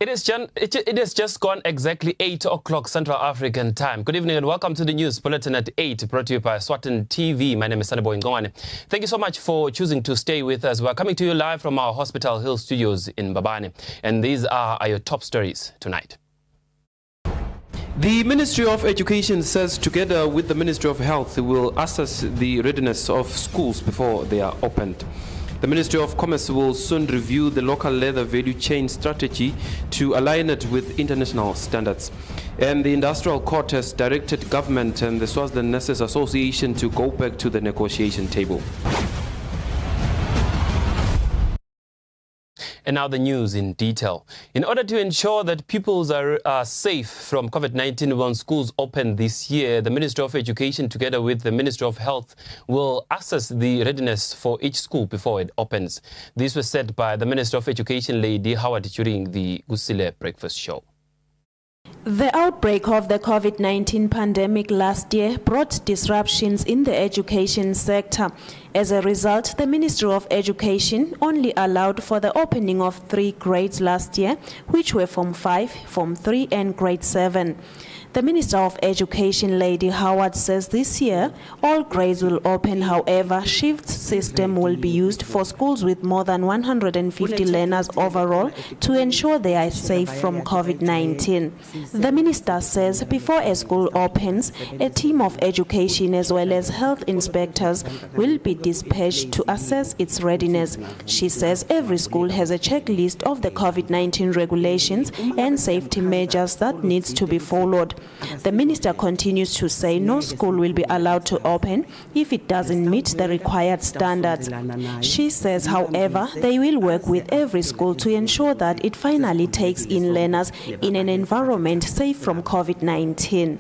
It is just gone exactly 8 o'clock Central African time. Good evening and welcome to the news bulletin at 8, brought to you by Eswatini TV. My name is Sanabo Ngongwane. Thank you so much for choosing to stay with us. We're coming to you live from our Hospital Hill studios in Mbabane. And these are your top stories tonight. The Ministry of Education says together with the Ministry of Health, it will assess the readiness of schools before they are opened. The Ministry of Commerce will soon review the local leather value chain strategy to align it with international standards. And the Industrial Court has directed government and the Swaziland Nurses Association to go back to the negotiation table. And now the news in detail. In order to ensure that pupils are safe from COVID-19 when schools open this year, the Ministry of Education, together with the Ministry of Health, will assess the readiness for each school before it opens. This was said by the Minister of Education, Lady Howard, during the Gusile Breakfast Show. The outbreak of the COVID-19 pandemic last year brought disruptions in the education sector. As a result, the Ministry of Education only allowed for the opening of 3 grades last year, which were Form 5, Form 3 and Grade 7. The Minister of Education, Lady Howard, says this year all grades will open. However, shift system will be used for schools with more than 150 learners overall to ensure they are safe from COVID-19. The minister says before a school opens, a team of education as well as health inspectors will be dispatched to assess its readiness. She says every school has a checklist of the COVID-19 regulations and safety measures that needs to be followed. The minister continues to say no school will be allowed to open if it doesn't meet the required standards. She says, however, they will work with every school to ensure that it finally takes in learners in an environment safe from COVID-19.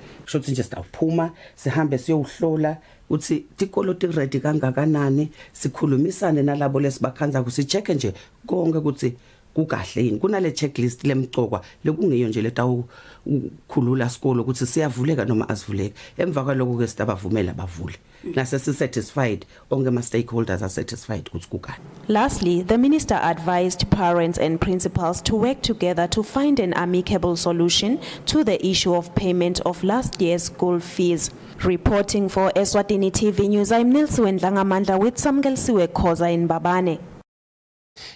Uthi tikolo tiredi kangakanani sikhulumisane nalabo lesibakhanza kusicheke nje konke ukuthi kukahle yini kunale checklist lemcokwa lekungeyo nje letawukhulula isikolo ukuthi siyavuleka noma asivuleka emva kwaloko ke sitabavumela bavule nase satisfied onke ama stakeholders are satisfied ukuthi kukahle. Lastly, the minister advised parents and principals to work together to find an amicable solution to the issue of payment of last year's school fees. Reporting for Eswatini TV News, I'm Nilsuwen Langamandla with Samgelsiwe Khoza in Mbabane.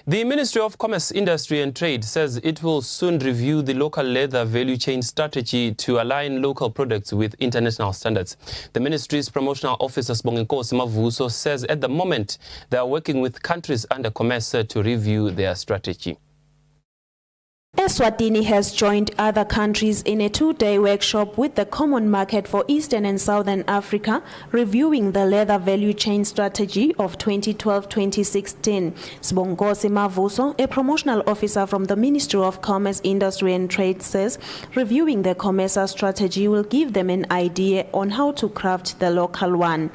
The Ministry of Commerce, Industry and Trade says it will soon review the local leather value chain strategy to align local products with international standards. The ministry's promotional officer, Sibongenkosi Mavuso, says at the moment they are working with countries under commerce to review their strategy. Eswatini has joined other countries in a 2-day workshop with the Common Market for Eastern and Southern Africa, reviewing the leather value chain strategy of 2012-2016. Sibongenkosi Mavuso, a promotional officer from the Ministry of Commerce, Industry and Trade, says reviewing the COMESA strategy will give them an idea on how to craft the local one.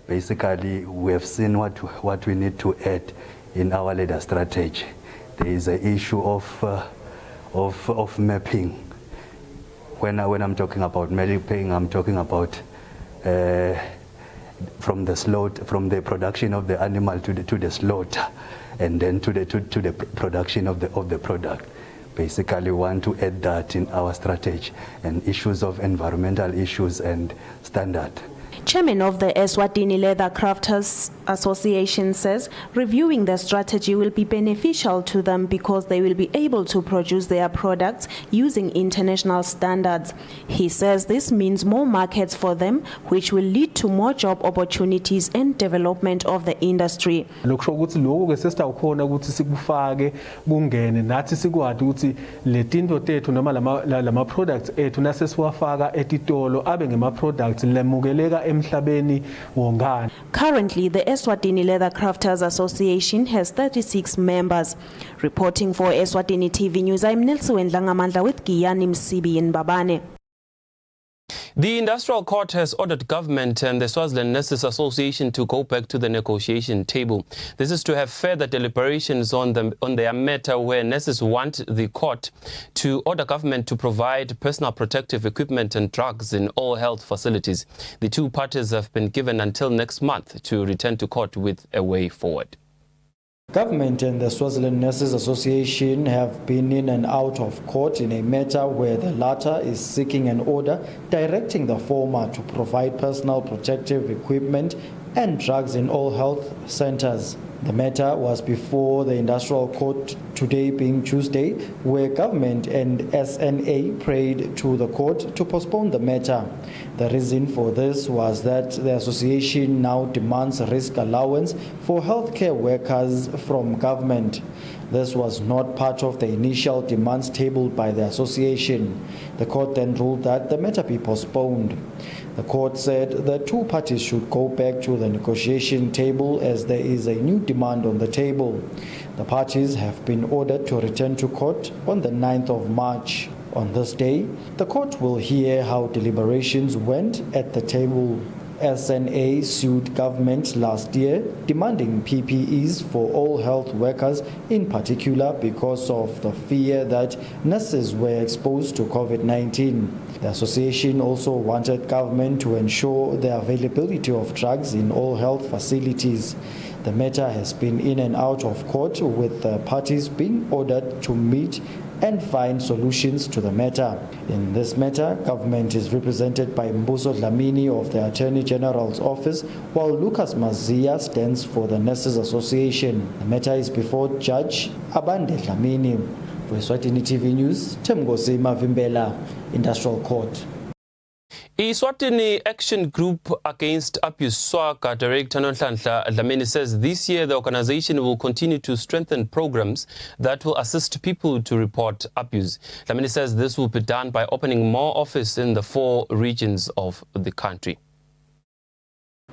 Basically, we have seen what we need to add in our leather strategy. There is an issue of mapping. When I'm talking about mapping, I'm talking about from the production of the animal to the slaughter, and then to the production of the product. Basically, we want to add that in our strategy and issues of environmental issues and standard. Chairman of the Eswatini Leather Crafters Association says reviewing the strategy will be beneficial to them because they will be able to produce their products using international standards. He says this means more markets for them, which will lead to more job opportunities and development of the industry. Currently, the Eswatini Leather Crafters Association has 36 members. Reporting for Eswatini TV News, I'm Nilsuwen Langamandla with Giyani Msibi in Mbabane. The Industrial Court has ordered government and the Swaziland Nurses Association to go back to the negotiation table. This is to have further deliberations on their matter, where nurses want the court to order government to provide personal protective equipment and drugs in all health facilities. The two parties have been given until next month to return to court with a way forward. Government and the Swaziland Nurses Association have been in and out of court in a matter where the latter is seeking an order directing the former to provide personal protective equipment and drugs in all health centers. The matter was before the Industrial Court today being Tuesday, where government and SNA prayed to the court to postpone the matter. The reason for this was that the association now demands risk allowance for healthcare workers from government. This was not part of the initial demands tabled by the association. The court then ruled that the matter be postponed. The court said the two parties should go back to the negotiation table as there is a new demand on the table. The parties have been ordered to return to court on the 9th of March. On this day, the court will hear how deliberations went at the table. SNA sued government last year, demanding PPEs for all health workers, in particular because of the fear that nurses were exposed to COVID-19. The association also wanted government to ensure the availability of drugs in all health facilities. The matter has been in and out of court, with the parties being ordered to meet and find solutions to the matter. In this matter, government is represented by Mbuso Dlamini of the Attorney General's office, while Lucas Mazia stands for the Nurses Association. The matter is before Judge Abande Dlamini. For Eswatini TV News, Temgosi Mavimbela, Industrial Court. Eswatini Action Group Against Abuse SWAGA Director Nonhlanhla Dlamini says this year the organization will continue to strengthen programs that will assist people to report abuse. Dlamini says this will be done by opening more offices in the 4 regions of the country.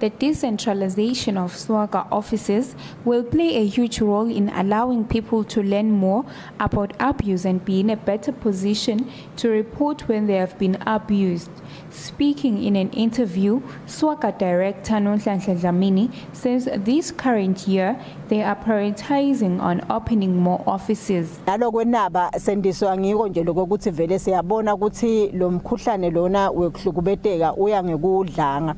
The decentralization of SWAGA offices will play a huge role in allowing people to learn more about abuse and be in a better position to report when they have been abused. Speaking in an interview, SWAGA Director Nonhlanhla Dlamini says this current year they are prioritizing on opening more offices. Nalokwenaba sendiswa ngiko nje lokuthi vele siyabona ukuthi lo mkhuhlane lona wekuhlukubeteka uya ngekudlanga.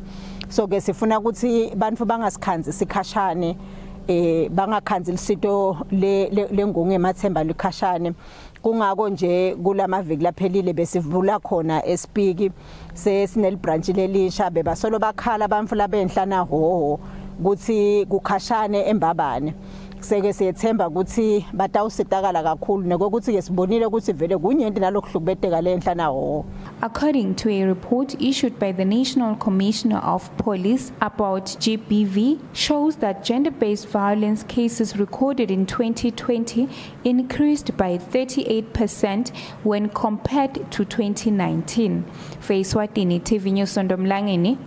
So ke sifuna ukuthi bantu bangasikhanzi sikhashane bangakhanzi lisito lengungu emathemba likhashane kungako nje kulamaviki laphelile besivula khona eSpeak sesinel branch lelisha bebasolo bakhala abantu labenhlana hoho ukuthi kukhashane eMbabane seke siyethemba ukuthi batawusitakala kakhulu nekokuthi ke sibonile ukuthi vele kunyenti nalokuhlukubeteka lenhlana hoho. According to a report issued by the National Commissioner of Police about GBV, shows that gender-based violence cases recorded in 2020 increased by 38% when compared to 2019. For Eswatini TV News Sondomlangeni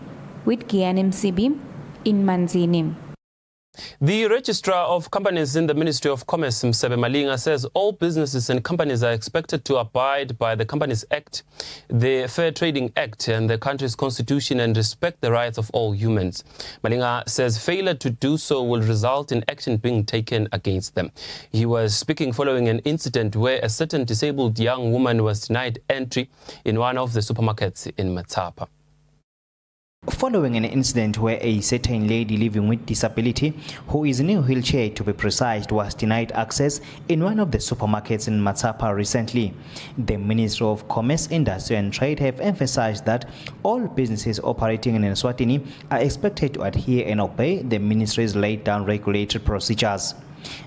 with Gianni Msibi in Manzini. The Registrar of Companies in the Ministry of Commerce, Msebe Malinga, says all businesses and companies are expected to abide by the Companies Act, the Fair Trading Act and the country's constitution and respect the rights of all humans. Malinga says failure to do so will result in action being taken against them. He was speaking following an incident where a certain disabled young woman was denied entry in one of the supermarkets in Matapa. Following an incident where a certain lady living with disability, who is in a wheelchair to be precise, was denied access in one of the supermarkets in Matapa recently, the Ministry of Commerce, Industry and Trade have emphasized that all businesses operating in Eswatini are expected to adhere and obey the ministry's laid down regulatory procedures.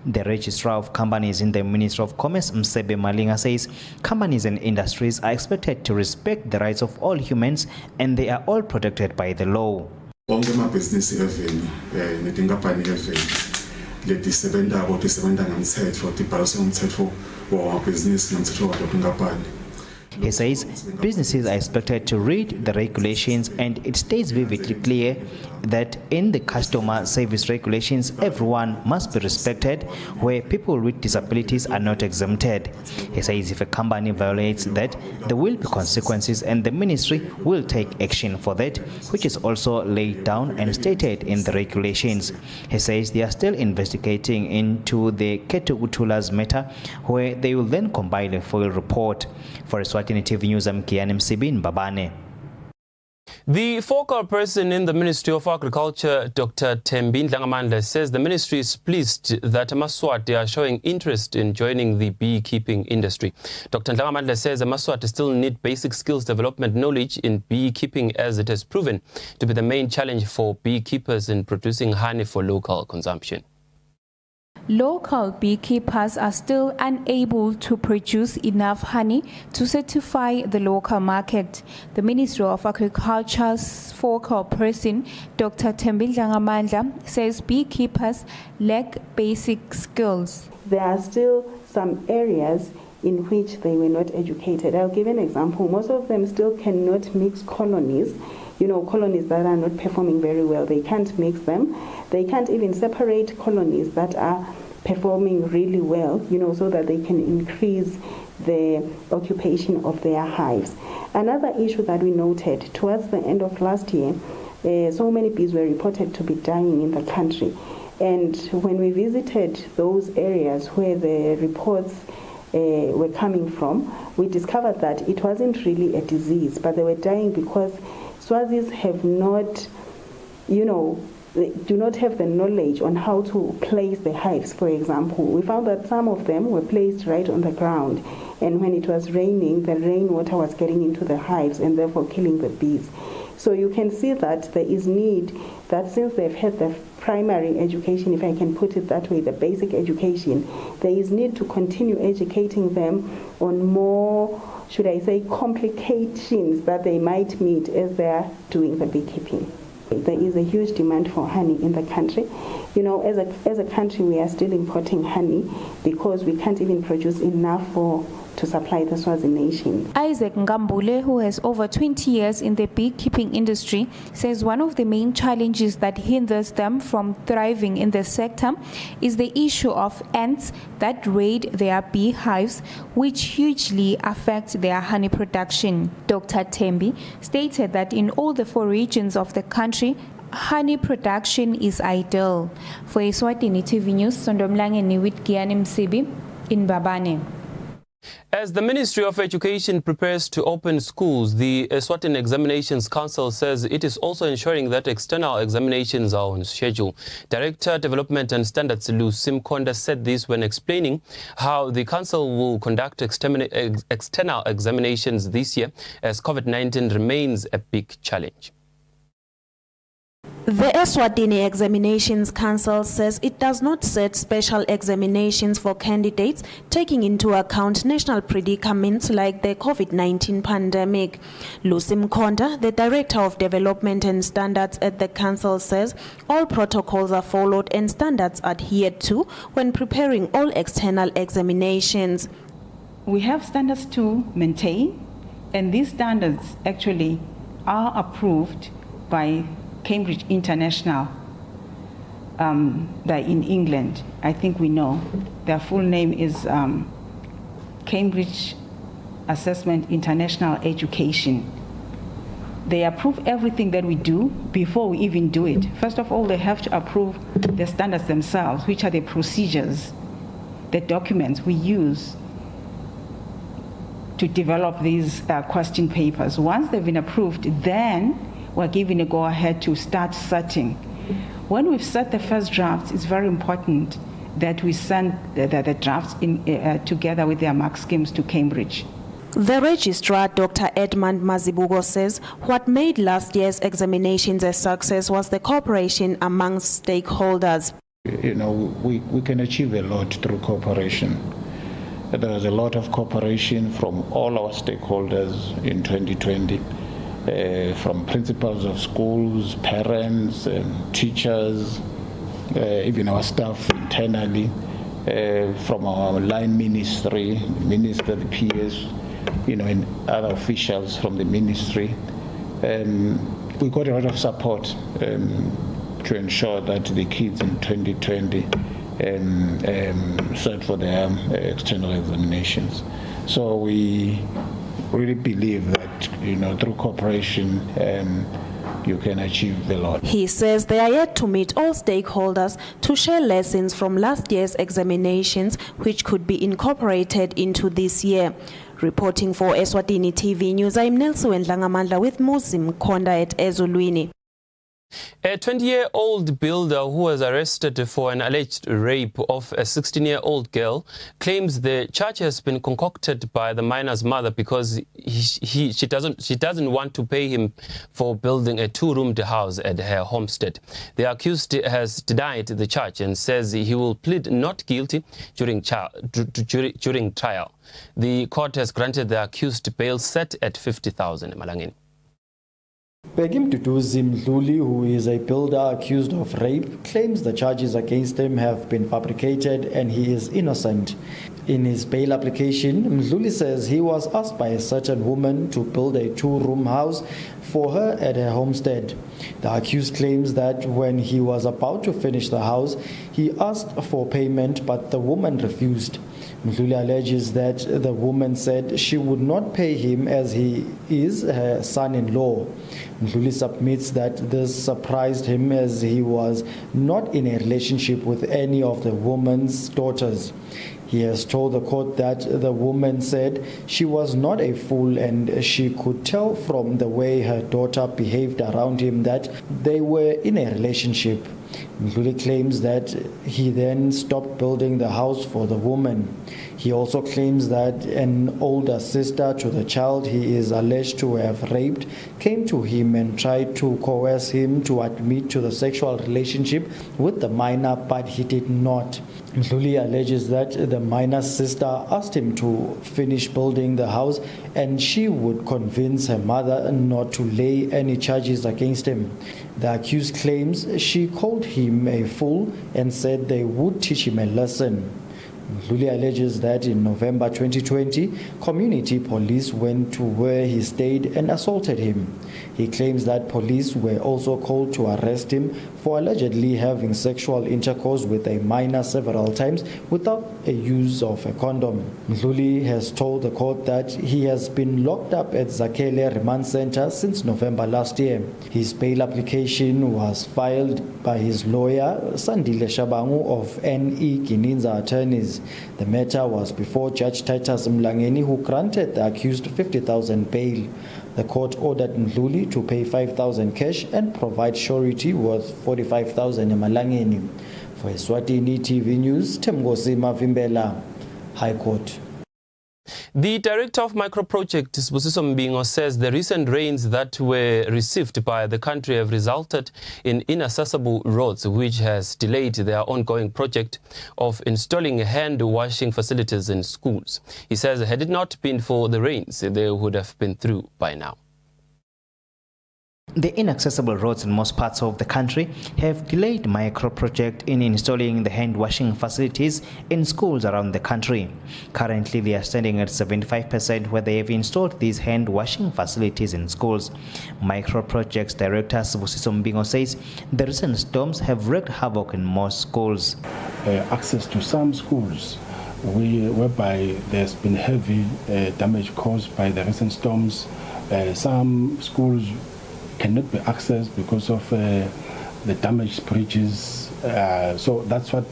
The Registrar of Companies in the Ministry of Commerce, Msebe Malinga, says companies and industries are expected to respect the rights of all humans and they are all protected by the law. Bonke amabhizinisi eveni netinkampani eveni letisebenza ngemthetho tibhalise umthetho wamabhizinisi nomthetho watinkampani. He says businesses are expected to read the regulations and it states vividly clear that in the customer service regulations, everyone must be respected where people with disabilities are not exempted. He says if a company violates that, there will be consequences and the ministry will take action for that, which is also laid down and stated in the regulations. He says they are still investigating into the Ketugutula's matter where they will then compile a full report. For Eswatini TV News, I'm Gianni Msibi in Babane. The focal person in the Ministry of Agriculture, Dr. Thembi Ndlangamandla, says the ministry is pleased that Eswatini are showing interest in joining the beekeeping industry. Dr. Ndlangamandla says Eswatini still need basic skills development knowledge in beekeeping, as it has proven to be the main challenge for beekeepers in producing honey for local consumption. Local beekeepers are still unable to produce enough honey to satisfy the local market. The Ministry of Agriculture's focal person, Dr. Thembi Ndlangamandla, says beekeepers lack basic skills. There are still some areas in which they were not educated. I'll give an example. Most of them still cannot mix colonies. Colonies that are not performing very well, they can't mix them. They can't even separate colonies that are performing really well, so that they can increase the occupation of their hives. Another issue that we noted towards the end of last year, so many bees were reported to be dying in the country. And when we visited those areas where the reports were coming from, we discovered that it wasn't really a disease, but they were dying because Swazis have not, they do not have the knowledge on how to place the hives, for example. We found that some of them were placed right on the ground, and when it was raining, the rainwater was getting into the hives and therefore killing the bees. So you can see that there is need that since they've had the primary education, if I can put it that way, the basic education, there is need to continue educating them on more, should I say, complications that they might meet as they are doing the beekeeping. There is a huge demand for honey in the country. As a country, we are still importing honey because we can't even produce enough to supply the Swazi nation. Isaac Ngambule, who has over 20 years in the beekeeping industry, says one of the main challenges that hinders them from thriving in the sector is the issue of ants that raid their beehives, which hugely affect their honey production. Dr. Thembi stated that in all the 4 regions of the country, honey production is ideal. For Eswatini TV News, Sondomlangeni with Giani Msibi in Babane. As the Ministry of Education prepares to open schools, the Eswatini Examinations Council says it is also ensuring that external examinations are on schedule. Director Development and Standards Lu Simkonda said this when explaining how the council will conduct external examinations this year as COVID-19 remains a big challenge. The Eswatini Examinations Council says it does not set special examinations for candidates taking into account national predicaments like the COVID-19 pandemic. Lucy Mkonda, the Director of Development and Standards at the Council, says all protocols are followed and standards adhered to when preparing all external examinations. We have standards to maintain, and these standards actually are approved by Cambridge International, they're in England. I think we know. Their full name is Cambridge Assessment International Education. They approve everything that we do before we even do it. First of all, they have to approve the standards themselves, which are the procedures, the documents we use to develop these question papers. Once they've been approved, then we're given a go-ahead to start setting. When we've set the first drafts, it's very important that we send the drafts together with their mark schemes to Cambridge. The registrar, Dr. Edmund Mazibugo, says what made last year's examinations a success was the cooperation amongst stakeholders. We can achieve a lot through cooperation. There was a lot of cooperation from all our stakeholders in 2020. From principals of schools, parents, teachers, even our staff internally, from our line ministry, minister, the PS, and other officials from the ministry. We got a lot of support to ensure that the kids in 2020 set for their external examinations. So we really believe that through cooperation you can achieve a lot. He says they are yet to meet all stakeholders to share lessons from last year's examinations which could be incorporated into this year. Reporting for Eswatini TV News, I'm Nelson Ndlangamandla with Musim Konda at Ezulwini. A 20-year-old builder who was arrested for an alleged rape of a 16-year-old girl claims the charge has been concocted by the minor's mother because she doesn't want to pay him for building a two-roomed house at her homestead. The accused has denied the charge and says he will plead not guilty during trial. The court has granted the accused bail set at 50,000 Malangeni. Beekeeping Mdluli, who is a builder accused of rape, claims the charges against him have been fabricated and he is innocent. In his bail application, Mdluli says he was asked by a certain woman to build a two-room house for her at her homestead. The accused claims that when he was about to finish the house, he asked for payment, but the woman refused. Mdluli alleges that the woman said she would not pay him as he is her son-in-law. Mdluli submits that this surprised him as he was not in a relationship with any of the woman's daughters. He has told the court that the woman said she was not a fool and she could tell from the way her daughter behaved around him that they were in a relationship. Mdluli claims that he then stopped building the house for the woman. He also claims that an older sister to the child he is alleged to have raped came to him and tried to coerce him to admit to the sexual relationship with the minor, but he did not. Mdluli alleges that the minor's sister asked him to finish building the house and she would convince her mother not to lay any charges against him. The accused claims she called him a fool and said they would teach him a lesson. Mdluli alleges that in November 2020, community police went to where he stayed and assaulted him. He claims that police were also called to arrest him for allegedly having sexual intercourse with a minor several times without a use of a condom. Mdluli has told the court that he has been locked up at Zakhele Remand Center since November last year. His bail application was filed by his lawyer, Sandile Shabangu of N.E. Gininza Attorneys. The matter was before Judge Titus Mlangeni, who granted the accused 50,000 bail. The court ordered Mdluli to pay 5,000 cash and provide surety worth 45,000 emalangeni. For Eswatini TV News, Temgosi Mavimbela, High Court. The director of micro-project, Sibusiso Mbingo, says the recent rains that were received by the country have resulted in inaccessible roads, which has delayed their ongoing project of installing hand-washing facilities in schools. He says had it not been for the rains, they would have been through by now. The inaccessible roads in most parts of the country have delayed micro-project in installing the hand-washing facilities in schools around the country. Currently, they are standing at 75% where they have installed these hand-washing facilities in schools. Micro-projects director Sibusiso Mbingo says the recent storms have wreaked havoc in most schools. Access to some schools whereby there's been heavy damage caused by the recent storms. Some schools cannot be accessed because of the damaged bridges. So that's what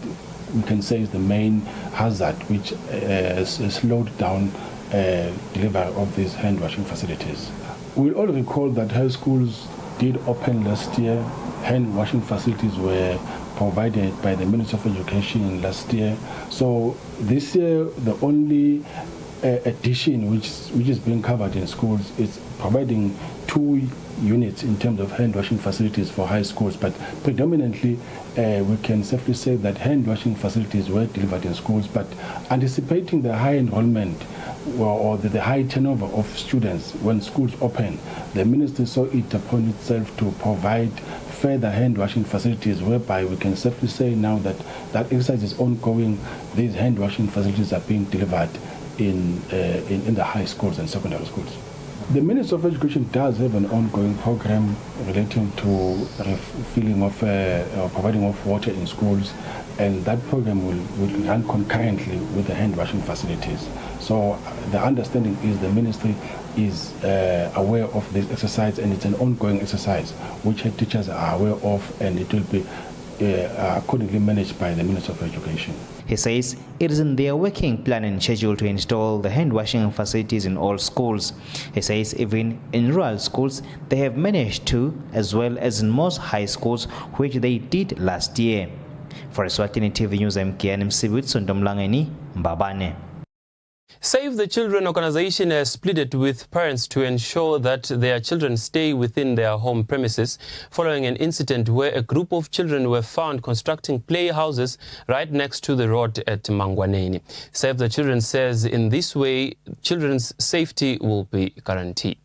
we can say is the main hazard which has slowed down delivery of these hand-washing facilities. We all recall that high schools did open last year. Hand-washing facilities were provided by the Ministry of Education last year. So this year, the only addition which is being covered in schools is providing 2 units in terms of hand-washing facilities for high schools, but predominantly we can safely say that hand-washing facilities were delivered in schools, but anticipating the high enrollment or the high turnover of students when schools open, the ministry saw it upon itself to provide further hand-washing facilities, whereby we can safely say now that that exercise is ongoing. These hand-washing facilities are being delivered in the high schools and secondary schools. The Ministry of Education does have an ongoing program relating to refilling of or providing of water in schools, and that program will run concurrently with the hand-washing facilities. So the understanding is the ministry is aware of this exercise, and it's an ongoing exercise which head teachers are aware of, and it will be accordingly managed by the Ministry of Education. He says it is in their working plan and schedule to install the hand washing facilities in all schools. He says even in rural schools they have managed to, as well as in most high schools, which they did last year. For Eswatini TV News, I'm Kian Msibit Sondomlangeni, Mbabane. Save the Children organization has pleaded with parents to ensure that their children stay within their home premises following an incident where a group of children were found constructing playhouses right next to the road at Mangwaneni. Save the Children says in this way, children's safety will be guaranteed.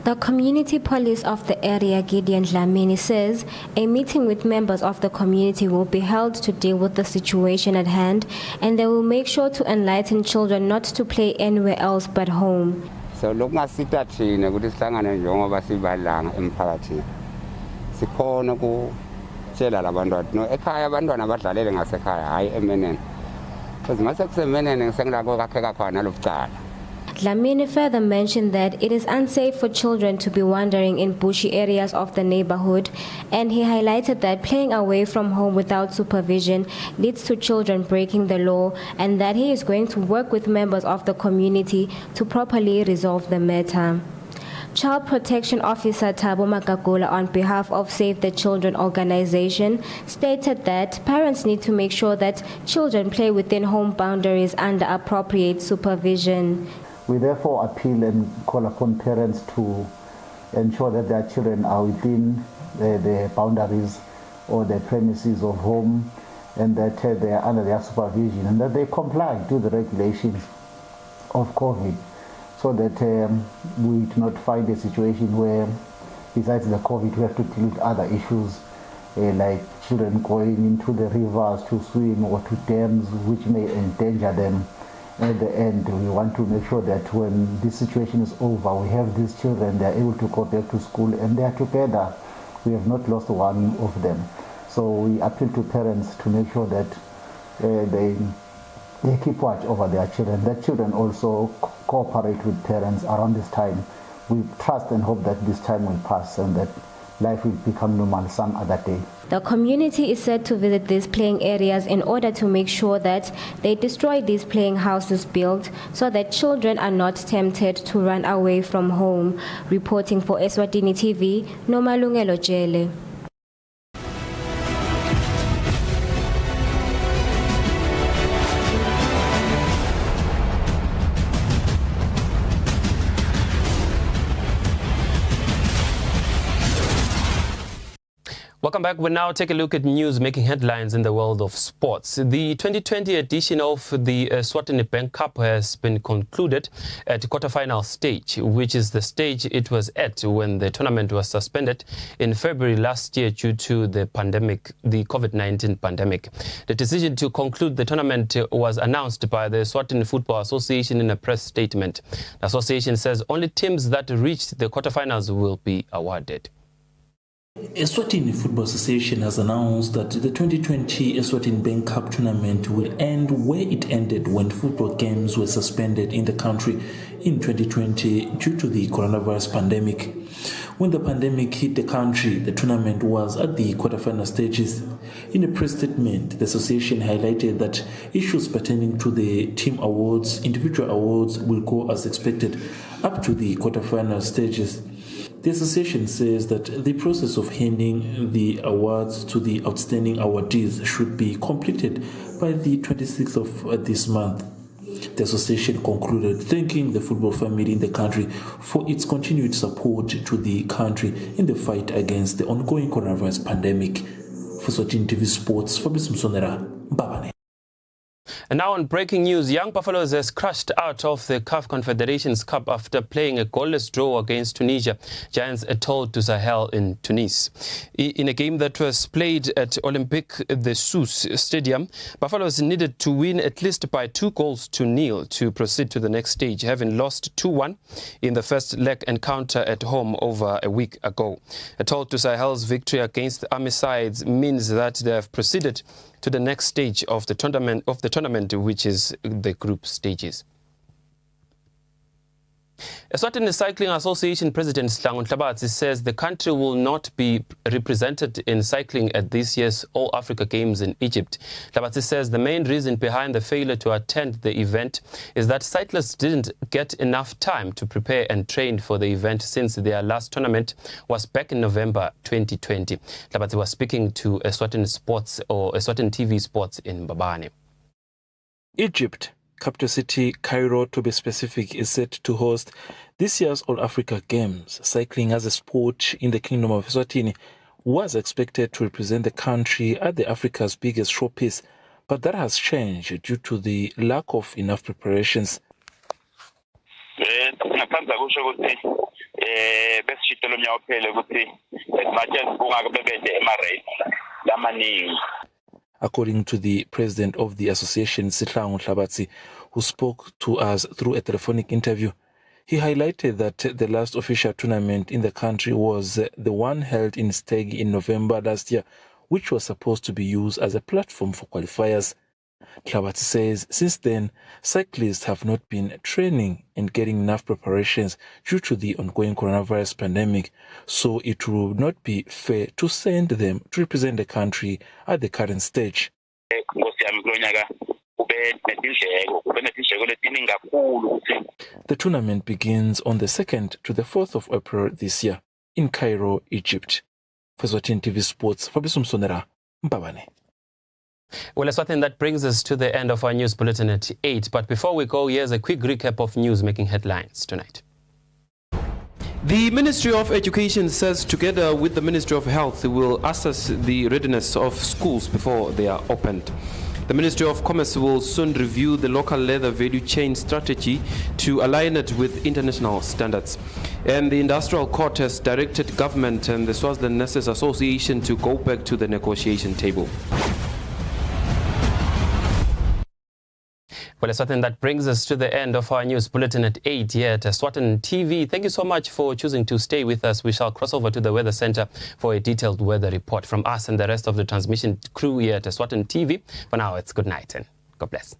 The community police of the area, Gideon Dlamini, says a meeting with members of the community will be held to deal with the situation at hand, and they will make sure to enlighten children not to play anywhere else but home. So lokungasita thina ukuthi sihlangane njengoba sibadlanga emphakathini. Sikhona ukutshela labantwana no ekhaya abantwana badlalele ngasekhaya hayi emenene. Because mase kusemenene ngisengilako kakheka khona lobucala. Dlamini further mentioned that it is unsafe for children to be wandering in bushy areas of the neighborhood, and he highlighted that playing away from home without supervision leads to children breaking the law, and that he is going to work with members of the community to properly resolve the matter. Child Protection Officer Thabo Makagula, on behalf of Save the Children organization, stated that parents need to make sure that children play within home boundaries under appropriate supervision. We therefore appeal and call upon parents to ensure that their children are within the boundaries or the premises of home, and that they are under their supervision and that they comply to the regulations of COVID, so that we do not find a situation where, besides the COVID, we have to deal with other issues like children going into the rivers to swim or to dams which may endanger them. At the end, we want to make sure that when this situation is over, we have these children, they are able to go back to school and they are together. We have not lost one of them. So we appeal to parents to make sure that they keep watch over their children. That children also cooperate with parents around this time. We trust and hope that this time will pass and that life will become normal some other day. The community is said to visit these playing areas in order to make sure that they destroy these playing houses built so that children are not tempted to run away from home. Reporting for Eswatini TV, Nomalungelo Jele. Welcome back. We'll now take a look at news making headlines in the world of sports. The 2020 edition of the Eswatini Bank Cup has been concluded at quarterfinal stage, which is the stage it was at when the tournament was suspended in February last year due to the pandemic, the COVID-19 pandemic. The decision to conclude the tournament was announced by the Eswatini Football Association in a press statement. The association says only teams that reached the quarterfinals will be awarded. Eswatini Football Association has announced that the 2020 Eswatini Bank Cup tournament will end where it ended when football games were suspended in the country in 2020 due to the coronavirus pandemic. When the pandemic hit the country, the tournament was at the quarterfinal stages. In a press statement, the association highlighted that issues pertaining to the team awards, individual awards will go as expected up to the quarterfinal stages. The association says that the process of handing the awards to the outstanding awardees should be completed by the 26th of this month. The association concluded thanking the football family in the country for its continued support to the country in the fight against the ongoing coronavirus pandemic. For Eswatini TV Sports, Fabrice Msonera, Mbabane. And now on breaking news, Young Buffaloes has crashed out of the CAF Confederations Cup after playing a goalless draw against Tunisia Giants Etoile du Sahel in Tunis. In a game that was played at Olympique de Sousse Stadium, Buffaloes needed to win at least by 2-0 to proceed to the next stage, having lost 2-1 in the first leg encounter at home over a week ago. Etoile du Sahel's victory against the Army sides means that they have proceeded to the next stage of the tournament, which is the group stages. Eswatini Cycling Association President Sihlangu Hlabatsi says the country will not be represented in cycling at this year's All Africa Games in Egypt. Hlabatsi says the main reason behind the failure to attend the event is that cyclists didn't get enough time to prepare and train for the event since their last tournament was back in November 2020. Hlabatsi was speaking to Eswatini Sports or Eswatini TV Sports in Mbabane. Egypt, capital city Cairo to be specific, is set to host this year's All Africa Games. Cycling as a sport in the Kingdom of Eswatini was expected to represent the country at the Africa's biggest showpiece, but that has changed due to the lack of enough preparations. According to the president of the association, Sihlangu Hlabatsi, who spoke to us through a telephonic interview, he highlighted that the last official tournament in the country was the one held in Steg in November last year, which was supposed to be used as a platform for qualifiers. Hlabatsi says since then, cyclists have not been training and getting enough preparations due to the ongoing coronavirus pandemic, so it will not be fair to send them to represent the country at the current stage. The tournament begins on the 2nd to the 4th of April this year in Cairo, Egypt. For Eswatini TV Sports, Fabrice Msonera, Mbabane. Well, Eswatini, that brings us to the end of our news bulletin at 8. But before we go, here's a quick recap of news making headlines tonight. The Ministry of Education says together with the Ministry of Health, it will assess the readiness of schools before they are opened. The Ministry of Commerce will soon review the local leather value chain strategy to align it with international standards. And the Industrial Court has directed government and the Swaziland Nurses Association to go back to the negotiation table. Well, Eswatini, that brings us to the end of our news bulletin at 8 here at Eswatini TV. Thank you so much for choosing to stay with us. We shall cross over to the Weather Center for a detailed weather report from us and the rest of the transmission crew here at Eswatini TV. For now, it's good night and God bless.